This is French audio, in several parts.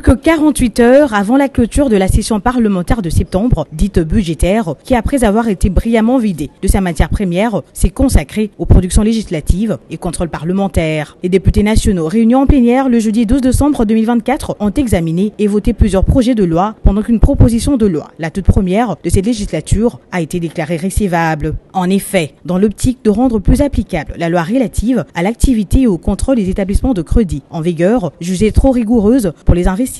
que 48 heures avant la clôture de la session parlementaire de septembre, dite budgétaire, qui après avoir été brillamment vidée de sa matière première, s'est consacrée aux productions législatives et contrôle parlementaire. Les députés nationaux réunis en plénière le jeudi 12 décembre 2024 ont examiné et voté plusieurs projets de loi pendant qu'une proposition de loi, la toute première de cette législature, a été déclarée recevable. En effet, dans l'optique de rendre plus applicable la loi relative à l'activité et au contrôle des établissements de crédit en vigueur, jugée trop rigoureuse pour les investisseurs,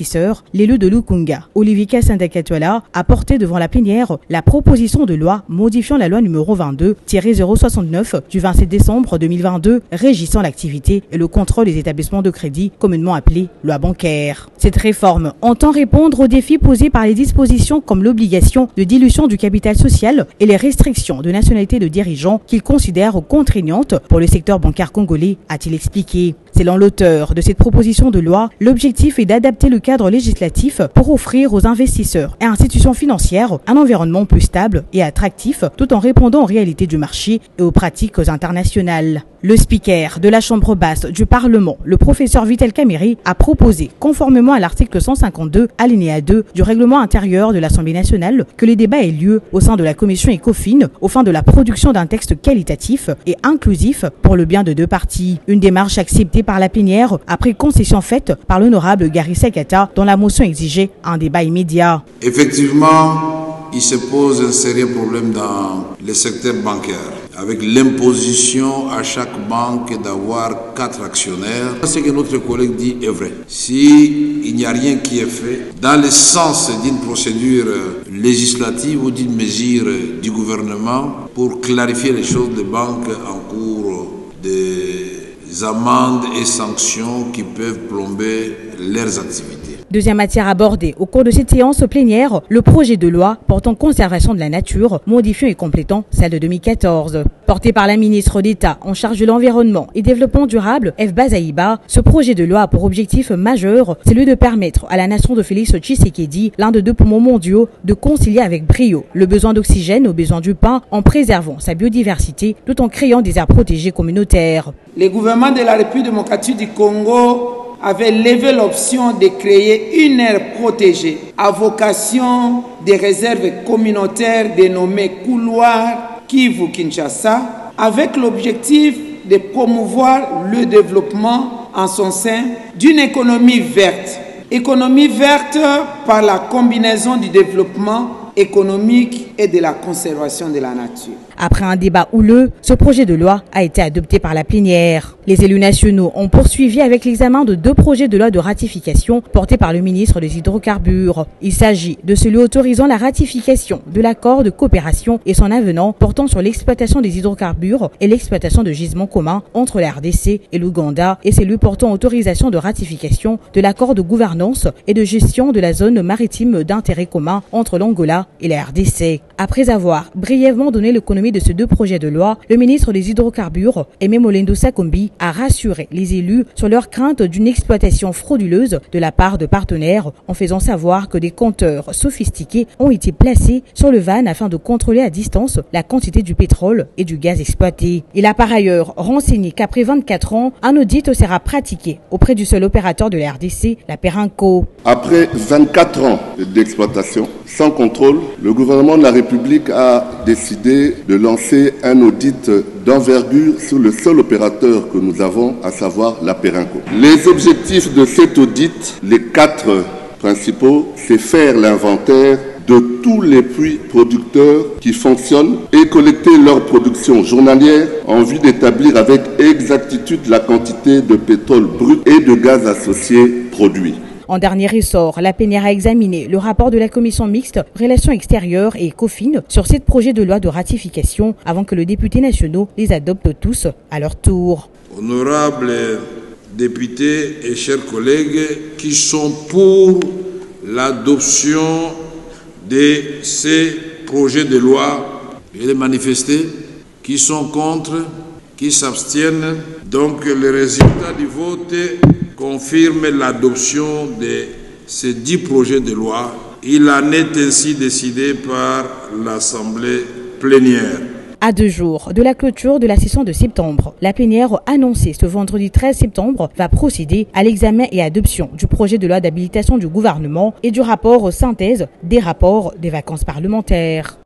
l'élu de Lukunga, Olivier Kassanda-Katouala, a porté devant la plénière la proposition de loi modifiant la loi numéro 22-069 du 27 décembre 2022 régissant l'activité et le contrôle des établissements de crédit, communément appelée loi bancaire. Cette réforme entend répondre aux défis posés par les dispositions comme l'obligation de dilution du capital social et les restrictions de nationalité de dirigeants qu'il considère contraignantes pour le secteur bancaire congolais, a-t-il expliqué. Selon l'auteur de cette proposition de loi, l'objectif est d'adapter le cadre législatif pour offrir aux investisseurs et institutions financières un environnement plus stable et attractif tout en répondant aux réalités du marché et aux pratiques internationales. Le speaker de la Chambre basse du Parlement, le professeur Vital Kamerhe, a proposé, conformément à l'article 152, alinéa 2 du règlement intérieur de l'Assemblée nationale, que les débats aient lieu au sein de la commission ECOFIN aux fins de la production d'un texte qualitatif et inclusif pour le bien de deux parties. Une démarche acceptée par la plénière après concession faite par l'honorable Gary Sakata dont la motion exigeait un débat immédiat. Effectivement, il se pose un sérieux problème dans le secteur bancaire, avec l'imposition à chaque banque d'avoir 4 actionnaires. Ce que notre collègue dit est vrai. S'il n'y a rien qui est fait dans le sens d'une procédure législative ou d'une mesure du gouvernement pour clarifier les choses, des banques en cours des amendes et sanctions qui peuvent plomber leurs activités. Deuxième matière abordée au cours de cette séance plénière, le projet de loi portant conservation de la nature, modifiant et complétant celle de 2014. Porté par la ministre d'État en charge de l'environnement et développement durable, F. Zaïba, ce projet de loi a pour objectif majeur, celui de permettre à la nation de Félix Tshisekedi, l'un des 2 poumons mondiaux, de concilier avec brio le besoin d'oxygène au besoin du pain en préservant sa biodiversité tout en créant des aires protégées communautaires. Le gouvernement de la République démocratique du Congo avait levé l'option de créer une aire protégée à vocation des réserves communautaires dénommées couloirs Kivu-Kinshasa, avec l'objectif de promouvoir le développement en son sein d'une économie verte. Économie verte par la combinaison du développement économique et de la conservation de la nature. Après un débat houleux, ce projet de loi a été adopté par la plénière. Les élus nationaux ont poursuivi avec l'examen de 2 projets de loi de ratification portés par le ministre des Hydrocarbures. Il s'agit de celui autorisant la ratification de l'accord de coopération et son avenant portant sur l'exploitation des hydrocarbures et l'exploitation de gisements communs entre la RDC et l'Ouganda et celui portant autorisation de ratification de l'accord de gouvernance et de gestion de la zone maritime d'intérêt commun entre l'Angola et la RDC. Après avoir brièvement donné l'économie de ces 2 projets de loi, le ministre des Hydrocarbures, Aimé Molendo Sakombi, a rassuré les élus sur leur crainte d'une exploitation frauduleuse de la part de partenaires en faisant savoir que des compteurs sophistiqués ont été placés sur le van afin de contrôler à distance la quantité du pétrole et du gaz exploité. Il a par ailleurs renseigné qu'après 24 ans, un audit sera pratiqué auprès du seul opérateur de la RDC, la Perenco. Après 24 ans d'exploitation sans contrôle, le gouvernement de la République a décidé de lancer un audit d'envergure sur le seul opérateur que nous avons, à savoir la Perenco. Les objectifs de cet audit, les 4 principaux, c'est faire l'inventaire de tous les puits producteurs qui fonctionnent et collecter leur production journalière en vue d'établir avec exactitude la quantité de pétrole brut et de gaz associé produits. En dernier ressort, la plénière a examiné le rapport de la commission mixte Relations extérieures et ECOFIN sur 7 projets de loi de ratification avant que les députés nationaux les adoptent tous à leur tour. Honorables députés et chers collègues qui sont pour l'adoption de ces projets de loi, veuillez les manifester, qui sont contre, qui s'abstiennent. Donc le résultat du vote confirme l'adoption de ces 10 projets de loi. Il en est ainsi décidé par l'Assemblée plénière. À 2 jours de la clôture de la session de septembre, la plénière annoncée ce vendredi 13 septembre va procéder à l'examen et adoption du projet de loi d'habilitation du gouvernement et du rapport synthèse des rapports des vacances parlementaires.